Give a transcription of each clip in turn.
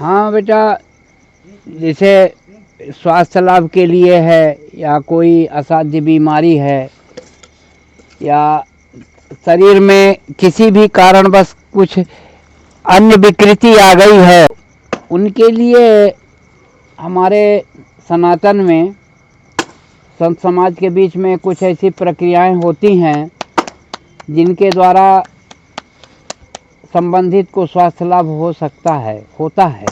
हाँ बेटा, जैसे स्वास्थ्य लाभ के लिए है, या कोई असाध्य बीमारी है, या शरीर में किसी भी कारणवश कुछ अन्य विकृति आ गई है, उनके लिए हमारे सनातन में संत समाज के बीच में कुछ ऐसी प्रक्रियाएं होती हैं जिनके द्वारा संबंधित को स्वास्थ्य लाभ हो सकता है, होता है।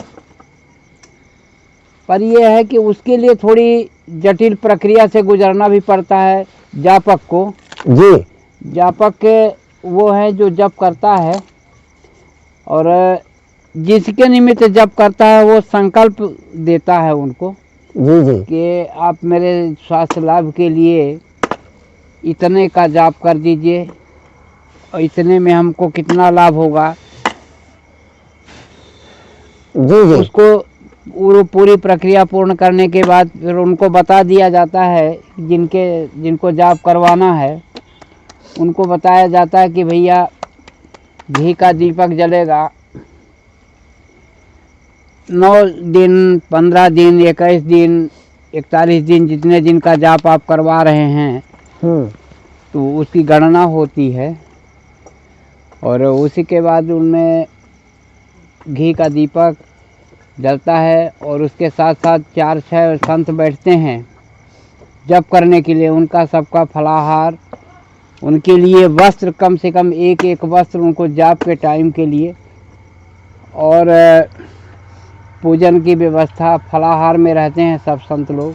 पर यह है कि उसके लिए थोड़ी जटिल प्रक्रिया से गुजरना भी पड़ता है जापक को। जी। जापक के वो है जो जप करता है, और जिसके निमित्त जप करता है वो संकल्प देता है उनको जी जी कि आप मेरे स्वास्थ्य लाभ के लिए इतने का जाप कर दीजिए, और इतने में हमको कितना लाभ होगा। जी जी उसको पूरी प्रक्रिया पूर्ण करने के बाद फिर उनको बता दिया जाता है, जिनको जाप करवाना है उनको बताया जाता है कि भैया घी का दीपक जलेगा 9 दिन, 15 दिन, 21 दिन, 41 दिन, जितने दिन का जाप आप करवा रहे हैं तो उसकी गणना होती है। और उसी के बाद उनमें घी का दीपक जलता है, और उसके साथ साथ 4-6 संत बैठते हैं जप करने के लिए। उनका सबका फलाहार, उनके लिए वस्त्र, कम से कम एक वस्त्र उनको जाप के टाइम के लिए, और पूजन की व्यवस्था फलाहार में रहते हैं सब संत लोग।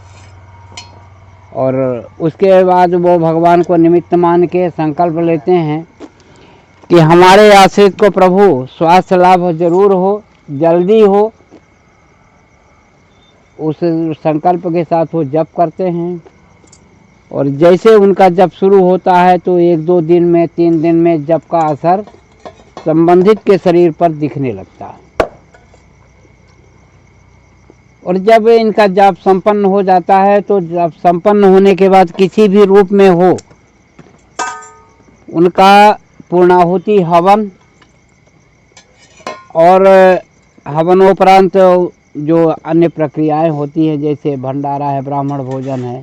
और उसके बाद वो भगवान को निमित्त मान के संकल्प लेते हैं कि हमारे आश्रित को प्रभु स्वास्थ्य लाभ जरूर हो, जल्दी हो। उस संकल्प के साथ वो जप करते हैं, और जैसे उनका जप शुरू होता है तो 1-2 दिन में, 3 दिन में जप का असर संबंधित के शरीर पर दिखने लगता है। और जब इनका जप संपन्न हो जाता है तो जब संपन्न होने के बाद किसी भी रूप में हो, उनका पूर्णाहुति हवन, और हवनोपरांत जो अन्य प्रक्रियाएं होती हैं जैसे भंडारा है, ब्राह्मण भोजन है,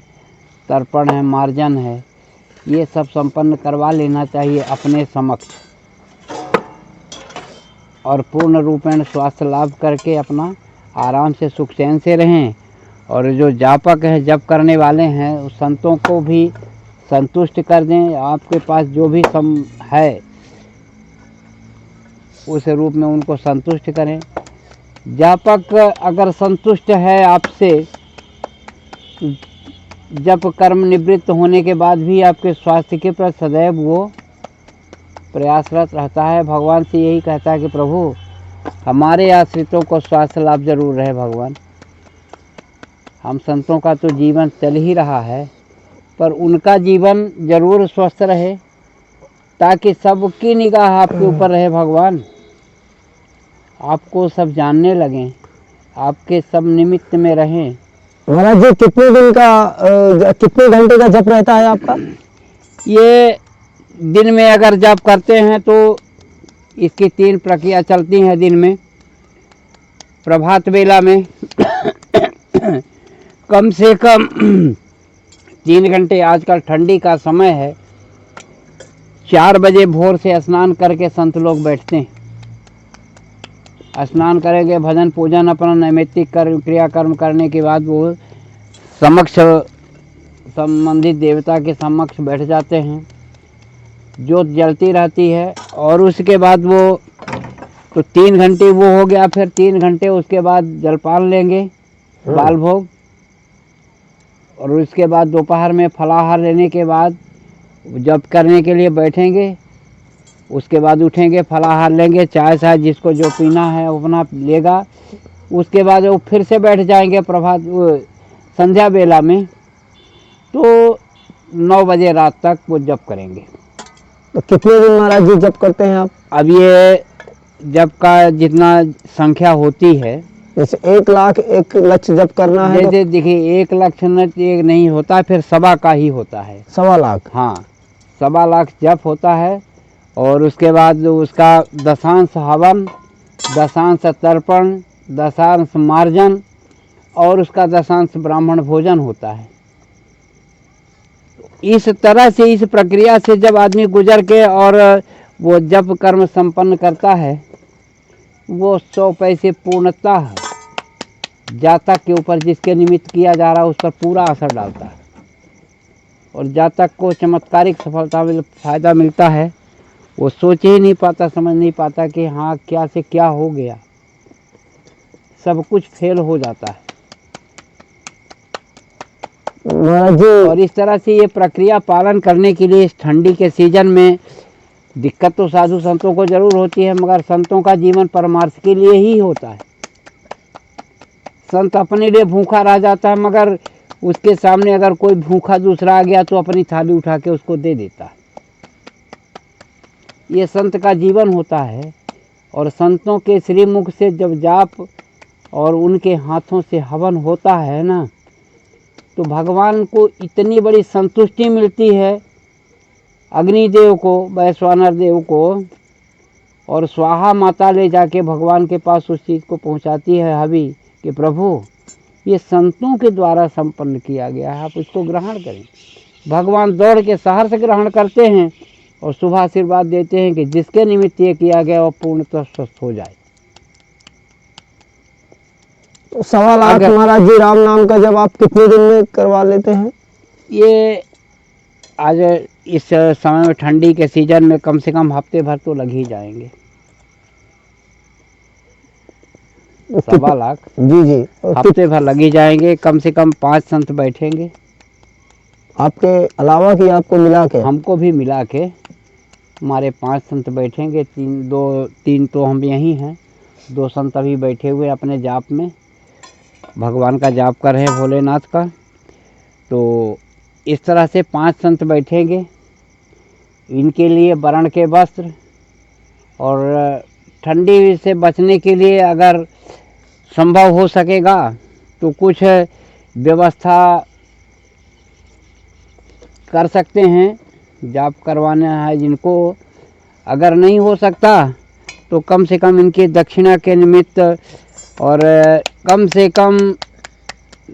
तर्पण है, मार्जन है, ये सब संपन्न करवा लेना चाहिए अपने समक्ष, और पूर्ण रूपेण स्वास्थ्य लाभ करके अपना आराम से सुख चैन से रहें। और जो जापक है, जप करने वाले हैं, उस संतों को भी संतुष्ट कर दें। आपके पास जो भी है उस रूप में उनको संतुष्ट करें। जापक अगर संतुष्ट है आपसे, जप कर्म निवृत्त होने के बाद भी आपके स्वास्थ्य के प्रति सदैव वो प्रयासरत रहता है। भगवान से यही कहता है कि प्रभु हमारे आश्रितों को स्वास्थ्य लाभ जरूर रहे। भगवान, हम संतों का तो जीवन चल ही रहा है, पर उनका जीवन जरूर स्वस्थ रहे, ताकि सबकी निगाह आपके ऊपर रहे। भगवान, आपको सब जानने लगें, आपके सब निमित्त में रहें। महाराज जी, कितने दिन का कितने घंटे का जप रहता है आपका? ये दिन में अगर जप करते हैं तो इसकी 3 प्रक्रिया चलती हैं दिन में। प्रभात वेला में कम से कम 3 घंटे, आजकल ठंडी का समय है, 4 बजे भोर से स्नान करके संत लोग बैठते हैं। स्नान करेंगे, भजन पूजन अपना नैमित्तिक क्रियाकर्म करने के बाद वो समक्ष संबंधित देवता के समक्ष बैठ जाते हैं। ज्योत जलती रहती है, और उसके बाद वो तो 3 घंटे वो हो गया। फिर 3 घंटे उसके बाद जलपान लेंगे, बाल भोग, और उसके बाद दोपहर में फलाहार लेने के बाद जप करने के लिए बैठेंगे। उसके बाद उठेंगे, फलाहार लेंगे, चाय शाय जिसको जो पीना है वो अपना लेगा। उसके बाद वो फिर से बैठ जाएंगे प्रभात संध्या बेला में, तो 9 बजे रात तक वो जप करेंगे। तो कितने दिन महाराज जी जप करते हैं आप? अब ये जप का जितना संख्या होती है, जैसे 1 लाख 1 लक्ष्य जप करना है, जैसे देखिए 1 लक्ष्य नहीं होता, फिर 1.25 का ही होता है। 1.25 लाख? हाँ, 1.25 लाख जप होता है। और उसके बाद उसका दशांश हवन, दशांश तर्पण, दशांश मार्जन और उसका दशांश ब्राह्मण भोजन होता है। इस तरह से, इस प्रक्रिया से जब आदमी गुजर के और वो जप कर्म संपन्न करता है, वो 100 पैसे पूर्णतः जातक के ऊपर जिसके निमित्त किया जा रहा है उस पर पूरा असर डालता है, और जातक को चमत्कारिक सफलता में फायदा मिलता है। वो सोच ही नहीं पाता, समझ नहीं पाता कि हाँ क्या से क्या हो गया, सब कुछ फेल हो जाता है। महाराज जी, और इस तरह से ये प्रक्रिया पालन करने के लिए इस ठंडी के सीजन में दिक्कत तो साधु संतों को जरूर होती है, मगर संतों का जीवन परमार्थ के लिए ही होता है। संत अपने लिए भूखा रह जाता है, मगर उसके सामने अगर कोई भूखा दूसरा आ गया तो अपनी थाली उठा के उसको दे देता है। ये संत का जीवन होता है। और संतों के श्रीमुख से जब जाप और उनके हाथों से हवन होता है ना, तो भगवान को इतनी बड़ी संतुष्टि मिलती है, अग्निदेव को, वैश्वानर देव को, और स्वाहा माता ले जाके भगवान के पास उस चीज़ को पहुंचाती है हवि कि प्रभु ये संतों के द्वारा संपन्न किया गया है, आप इसको ग्रहण करें। भगवान दौड़ के सहर्ष ग्रहण करते हैं और शुभ आशीर्वाद देते हैं कि जिसके निमित्त ये किया गया वो पूर्णतः स्वस्थ हो जाए। तो 1.25 लाख महाराज जी राम नाम का जब आप कितने दिन में करवा लेते हैं? ये आज इस समय में ठंडी के सीजन में कम से कम हफ्ते भर तो लग ही जाएंगे। 1.25 लाख जी जी, हफ्ते भर लग ही जाएंगे। कम से कम 5 संत बैठेंगे आपके अलावा कि आपको मिला के? हमको भी मिला के हमारे 5 संत बैठेंगे। 3 तो हम यहीं हैं, 2 संत अभी बैठे हुए अपने जाप में, भगवान का जाप कर रहे हैं भोलेनाथ का। तो इस तरह से 5 संत बैठेंगे। इनके लिए वर्ण के वस्त्र और ठंडी से बचने के लिए अगर संभव हो सकेगा तो कुछ व्यवस्था कर सकते हैं, जाप करवाना है जिनको। अगर नहीं हो सकता तो कम से कम इनकी दक्षिणा के निमित्त और कम से कम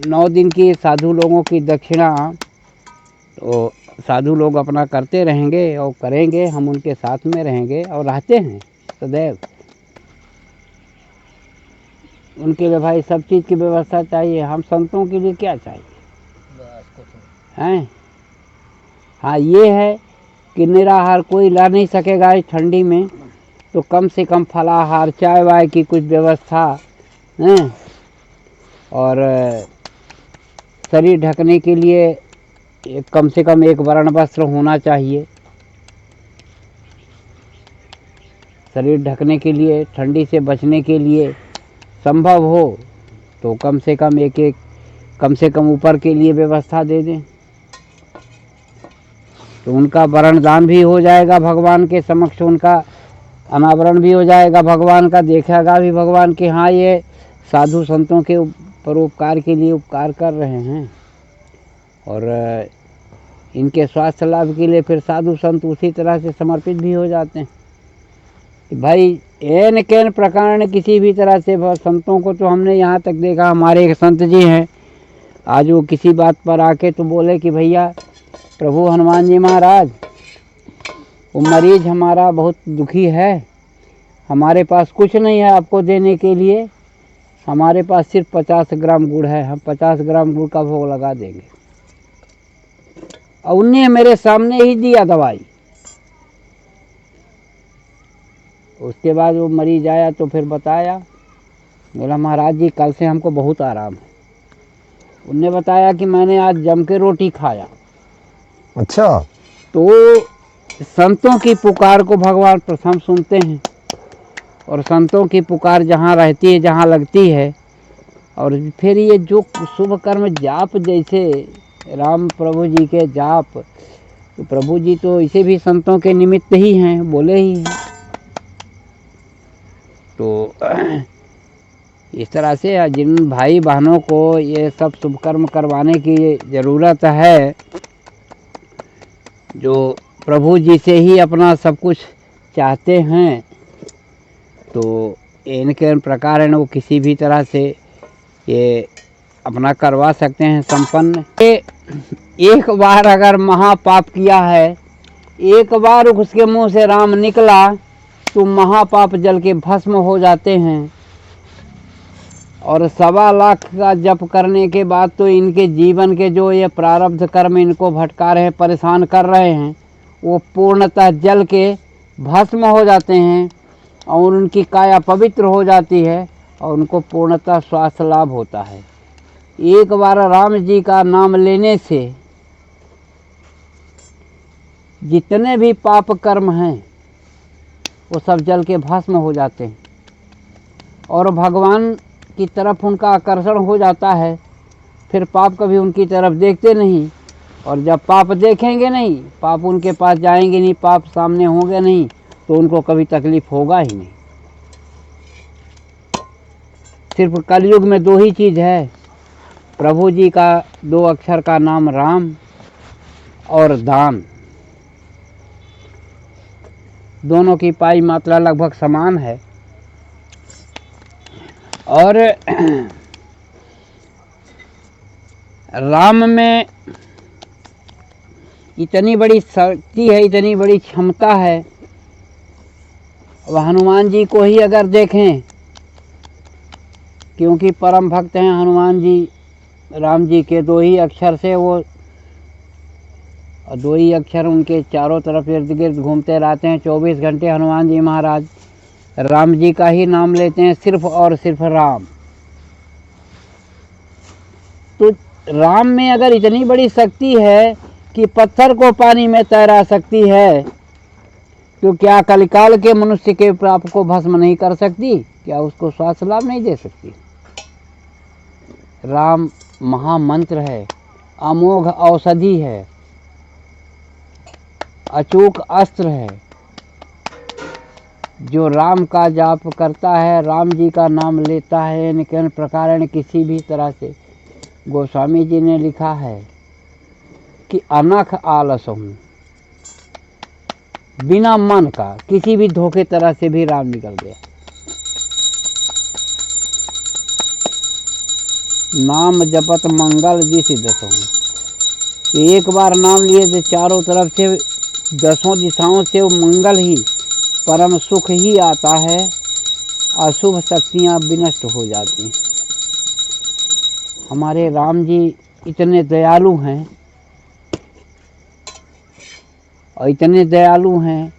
9 दिन की साधु लोगों की दक्षिणा तो साधु लोग अपना करते रहेंगे और करेंगे, हम उनके साथ में रहेंगे और रहते हैं सदैव। उनके लिए भाई सब चीज़ की व्यवस्था चाहिए, हम संतों के लिए क्या चाहिए हैं। हाँ ये है कि निराहार कोई ला नहीं सकेगा इस ठंडी में, तो कम से कम फलाहार, चाय वाय की कुछ व्यवस्था हैं, और शरीर ढकने के लिए कम से कम एक वर्ण वस्त्र होना चाहिए। शरीर ढकने के लिए, ठंडी से बचने के लिए संभव हो तो कम से कम ऊपर के लिए व्यवस्था दे दें, तो उनका वरण दान भी हो जाएगा भगवान के समक्ष, उनका अनावरण भी हो जाएगा, भगवान का देखेगा भी भगवान कि हाँ ये साधु संतों के परोपकार के लिए उपकार कर रहे हैं। और इनके स्वास्थ्य लाभ के लिए फिर साधु संत उसी तरह से समर्पित भी हो जाते हैं कि भाई एन केन प्रकार किसी भी तरह से संतों को तो हमने यहाँ तक देखा। हमारे एक संत जी हैं, आज वो किसी बात पर आके तो बोले कि भैया प्रभु हनुमान जी महाराज, वो मरीज हमारा बहुत दुखी है, हमारे पास कुछ नहीं है आपको देने के लिए, हमारे पास सिर्फ 50 ग्राम गुड़ है, हम 50 ग्राम गुड़ का भोग लगा देंगे। और उनने मेरे सामने ही दिया दवाई। उसके बाद वो मरीज आया तो फिर बताया, बोला महाराज जी कल से हमको बहुत आराम है। उनने बताया कि मैंने आज जम के रोटी खाया। अच्छा। तो संतों की पुकार को भगवान प्रथम सुनते हैं, और संतों की पुकार जहाँ रहती है, जहाँ लगती है, और फिर ये जो शुभ कर्म जाप, जैसे राम प्रभु जी के जाप, तो प्रभु जी तो इसे भी संतों के निमित्त ही हैं, बोले ही हैं। तो इस तरह से जिन भाई बहनों को ये सब शुभ कर्म करवाने की ज़रूरत है, जो प्रभु जी से ही अपना सब कुछ चाहते हैं, तो इनके प्रकार है वो किसी भी तरह से ये अपना करवा सकते हैं संपन्न। एक बार अगर महापाप किया है, एक बार उसके मुंह से राम निकला तो महापाप जल के भस्म हो जाते हैं। और 1.25 लाख का जप करने के बाद तो इनके जीवन के जो ये प्रारब्ध कर्म इनको भटका रहे हैं, परेशान कर रहे हैं, वो पूर्णतः जल के भस्म हो जाते हैं और उनकी काया पवित्र हो जाती है और उनको पूर्णतः स्वास्थ्य लाभ होता है। एक बार राम जी का नाम लेने से जितने भी पाप कर्म हैं वो सब जल के भस्म हो जाते हैं और भगवान की तरफ उनका आकर्षण हो जाता है। फिर पाप कभी उनकी तरफ देखते नहीं, और जब पाप देखेंगे नहीं, पाप उनके पास जाएंगे नहीं, पाप सामने होंगे नहीं, तो उनको कभी तकलीफ होगा ही नहीं। सिर्फ कलयुग में 2 ही चीज़ है, प्रभु जी का 2 अक्षर का नाम राम और दान। दोनों की पाई मात्रा लगभग समान है। और राम में इतनी बड़ी शक्ति है, इतनी बड़ी क्षमता है। वह हनुमान जी को ही अगर देखें, क्योंकि परम भक्त हैं हनुमान जी राम जी के, 2 ही अक्षर से वो 2 ही अक्षर उनके चारों तरफ इर्द गिर्द घूमते रहते हैं। 24 घंटे हनुमान जी महाराज राम जी का ही नाम लेते हैं, सिर्फ और सिर्फ राम। तो राम में अगर इतनी बड़ी शक्ति है कि पत्थर को पानी में तैरा सकती है, तो क्या कलिकाल के मनुष्य के पाप को भस्म नहीं कर सकती? क्या उसको स्वास्थ्य लाभ नहीं दे सकती? राम महामंत्र है, अमोघ औषधि है, अचूक अस्त्र है। जो राम का जाप करता है, राम जी का नाम लेता है, निकन प्रकार किसी भी तरह से, गोस्वामी जी ने लिखा है कि अनख आलस हूँ, बिना मन का किसी भी धोखे तरह से भी राम निकल गया। नाम जपत मंगल दिशि दसों, एक बार नाम लिए तो चारों तरफ से 10 दिशाओं से वो मंगल ही, परम सुख ही आता है, अशुभ शक्तियाँ विनष्ट हो जाती हैं। हमारे राम जी इतने दयालु हैं और इतने दयालु हैं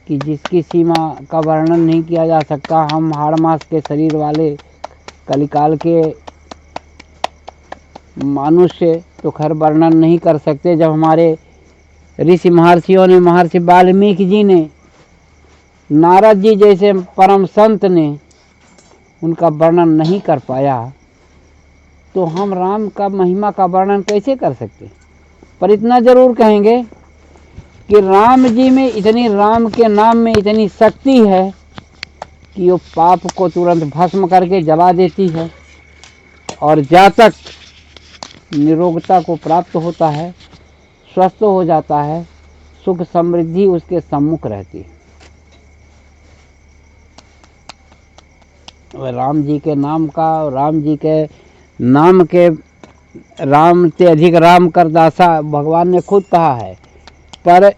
कि जिसकी सीमा का वर्णन नहीं किया जा सकता। हम हाड़ मास के शरीर वाले कलिकाल के मनुष्य तो खैर वर्णन नहीं कर सकते। जब हमारे ऋषि महर्षियों ने, महर्षि वाल्मीकि जी ने, नारद जी जैसे परम संत ने उनका वर्णन नहीं कर पाया, तो हम राम का महिमा का वर्णन कैसे कर सकते? पर इतना जरूर कहेंगे कि राम जी में इतनी, राम के नाम में इतनी शक्ति है कि वो पाप को तुरंत भस्म करके जला देती है और जातक निरोगता को प्राप्त होता है, स्वस्थ हो जाता है, सुख समृद्धि उसके सम्मुख रहती है। राम जी के नाम का, राम जी के नाम के, राम से अधिक राम कर दासा, भगवान ने खुद कहा है। पर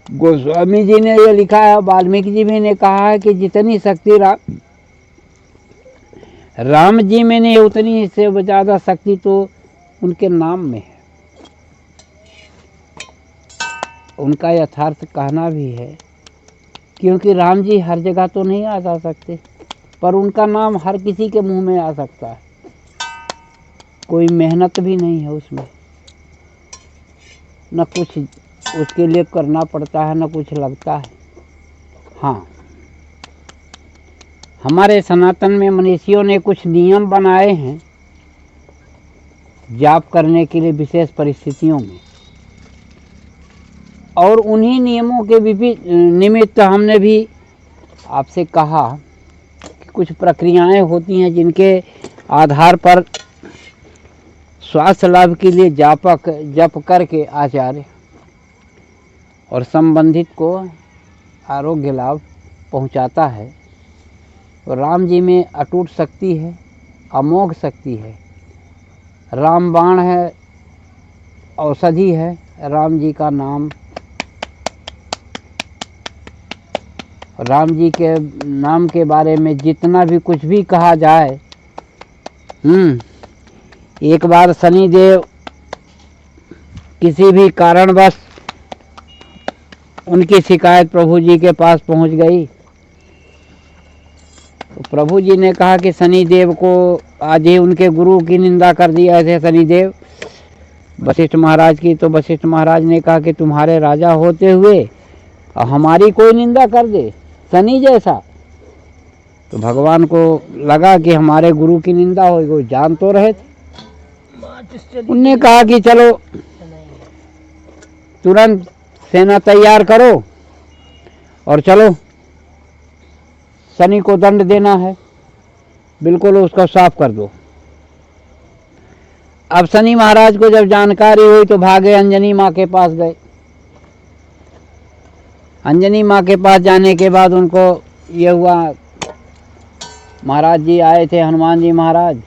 गोस्वामी जी ने ये लिखा है, वाल्मीकि जी भी ने कहा है कि जितनी शक्ति राम जी में नहीं, उतनी से ज़्यादा शक्ति तो उनके नाम में है। उनका यथार्थ कहना भी है, क्योंकि राम जी हर जगह तो नहीं आ जा सकते, पर उनका नाम हर किसी के मुंह में आ सकता है। कोई मेहनत भी नहीं है उसमें, न कुछ उसके लिए करना पड़ता है, न कुछ लगता है। हाँ, हमारे सनातन में मनीषियों ने कुछ नियम बनाए हैं जाप करने के लिए विशेष परिस्थितियों में, और उन्हीं नियमों के निमित्त हमने भी आपसे कहा कि कुछ प्रक्रियाएं होती हैं जिनके आधार पर स्वास्थ्य लाभ के लिए जापक जप करके आचार्य और संबंधित को आरोग्य लाभ पहुंचाता है। तो राम जी में अटूट शक्ति है, अमोघ शक्ति है। राम बाण है, औषधि है, राम जी का नाम। राम जी के नाम के बारे में जितना भी कुछ भी कहा जाए। एक बार शनिदेव किसी भी कारणवश उनकी शिकायत प्रभु जी के पास पहुंच गई। तो प्रभु जी ने कहा कि शनिदेव को आज ही उनके गुरु की निंदा कर दिया थे शनिदेव वशिष्ठ महाराज की। तो वशिष्ठ महाराज ने कहा कि तुम्हारे राजा होते हुए हमारी कोई निंदा कर दे, शनि जैसा। तो भगवान को लगा कि हमारे गुरु की निंदा होगी, वो जान तो रहे थे। उनने कहा कि चलो तुरंत सेना तैयार करो और चलो, शनि को दंड देना है, बिल्कुल उसको साफ कर दो। अब शनि महाराज को जब जानकारी हुई तो भागे अंजनी माँ के पास गए। अंजनी माँ के पास जाने के बाद उनको ये हुआ, महाराज जी आए थे, हनुमान जी महाराज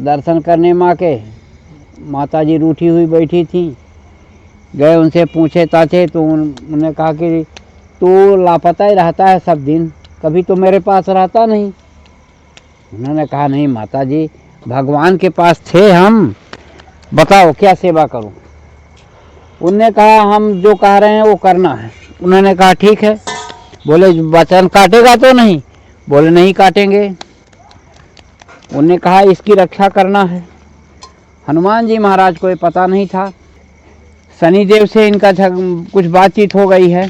दर्शन करने माँ के। माता जी रूठी हुई बैठी थी। गए उनसे पूछे ताछे तो उन्होंने कहा कि तू लापता ही रहता है सब दिन, कभी तो मेरे पास रहता नहीं। उन्होंने कहा नहीं माता जी, भगवान के पास थे हम, बताओ क्या सेवा करूं। उनने कहा हम जो कह रहे हैं वो करना है। उन्होंने कहा ठीक है। बोले वचन काटेगा तो नहीं? बोले नहीं काटेंगे। उन्होंने कहा इसकी रक्षा करना है। हनुमान जी महाराज को ये पता नहीं था। शनिदेव से इनका कुछ बातचीत हो गई है।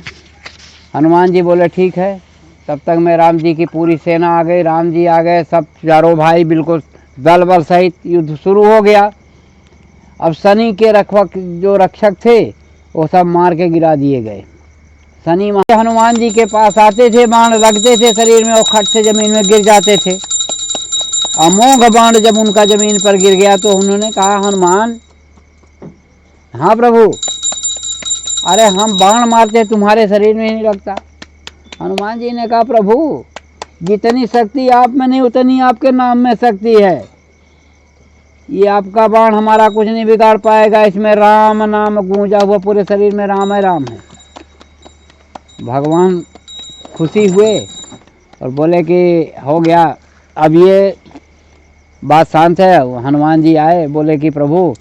हनुमान जी बोले ठीक है। तब तक में राम जी की पूरी सेना आ गई, राम जी आ गए, सब चारों भाई बिल्कुल दल बल सहित युद्ध शुरू हो गया। अब शनि के जो रक्षक थे वो सब मार के गिरा दिए गए। शनि हनुमान जी के पास आते थे, बाण लगते थे शरीर में और खट से जमीन में गिर जाते थे। अमोघ बाण जब उनका जमीन पर गिर गया तो उन्होंने कहा हनुमान, हाँ प्रभु, अरे हम बाण मारते तुम्हारे शरीर में नहीं लगता। हनुमान जी ने कहा प्रभु, जितनी शक्ति आप में नहीं उतनी आपके नाम में शक्ति है। ये आपका बाण हमारा कुछ नहीं बिगाड़ पाएगा, इसमें राम नाम गूंजा हुआ पूरे शरीर में राम है राम है। भगवान खुशी हुए और बोले कि हो गया, अब ये बात शांत है। हनुमान जी आए, बोले कि प्रभु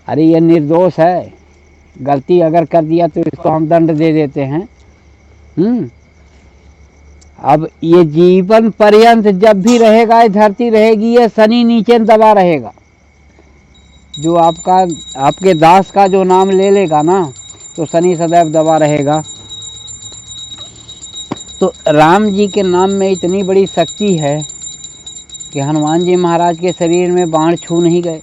अरे ये निर्दोष है, गलती अगर कर दिया तो इसको हम दंड दे देते हैं। अब ये जीवन पर्यंत जब भी रहेगा, ये धरती रहेगी, ये शनि नीचे दबा रहेगा। जो आपके दास का जो नाम ले लेगा ना, तो शनि सदैव दबा रहेगा। तो राम जी के नाम में इतनी बड़ी शक्ति है कि हनुमान जी महाराज के शरीर में बाण छू नहीं गए।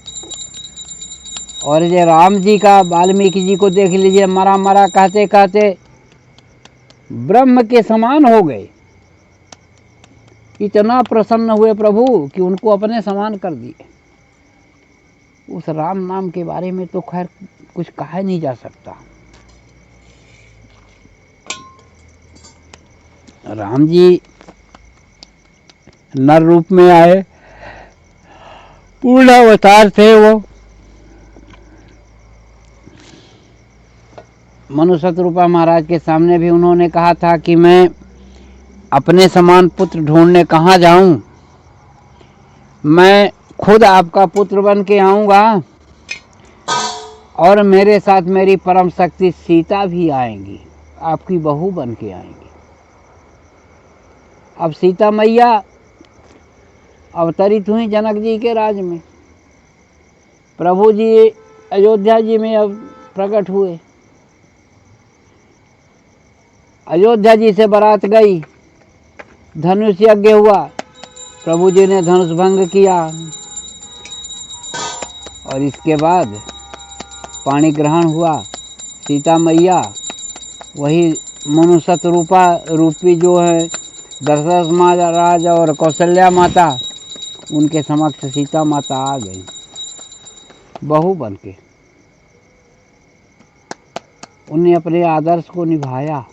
और ये राम जी का, वाल्मीकि जी को देख लीजिए, मरा मरा कहते कहते ब्रह्म के समान हो गए। इतना प्रसन्न हुए प्रभु कि उनको अपने समान कर दिए। उस राम नाम के बारे में तो खैर कुछ कहा नहीं जा सकता। राम जी नर रूप में आए, पूर्ण अवतार थे वो। मनु शतरूपा महाराज के सामने भी उन्होंने कहा था कि मैं अपने समान पुत्र ढूंढने कहाँ जाऊं, मैं खुद आपका पुत्र बन के आऊँगा और मेरे साथ मेरी परम शक्ति सीता भी आएंगी, आपकी बहू बन के आएंगी। अब सीता मैया अवतरित हुई जनक जी के राज में। प्रभु जी अयोध्या जी में अब प्रकट हुए। अयोध्या जी से बारात गई, धनुष यज्ञ हुआ, प्रभु जी ने धनुष भंग किया और इसके बाद पाणी ग्रहण हुआ। सीता मैया वही मनु शतरूपा रूपी जो है दशरथ महाराज और कौशल्या माता, उनके समक्ष सीता माता आ गई बहू बन के। उन्हें अपने आदर्श को निभाया।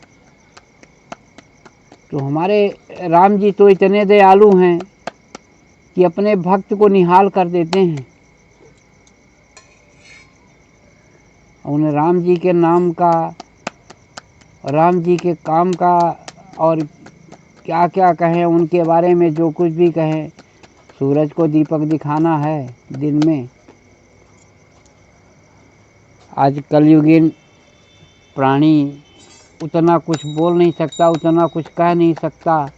तो हमारे राम जी तो इतने दयालु हैं कि अपने भक्त को निहाल कर देते हैं। उन राम जी के नाम का, राम जी के काम का और क्या क्या कहें उनके बारे में, जो कुछ भी कहें। सूरज को दीपक दिखाना है दिन में। आज कलयुगीन प्राणी उतना कुछ बोल नहीं सकता, उतना कुछ कह नहीं सकता,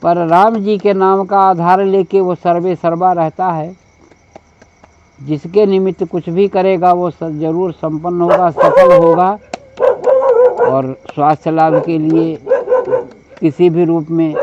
पर राम जी के नाम का आधार लेके वो सर्वे सर्वा रहता है। जिसके निमित्त कुछ भी करेगा वो जरूर संपन्न होगा, सफल होगा। और स्वास्थ्य लाभ के लिए किसी भी रूप में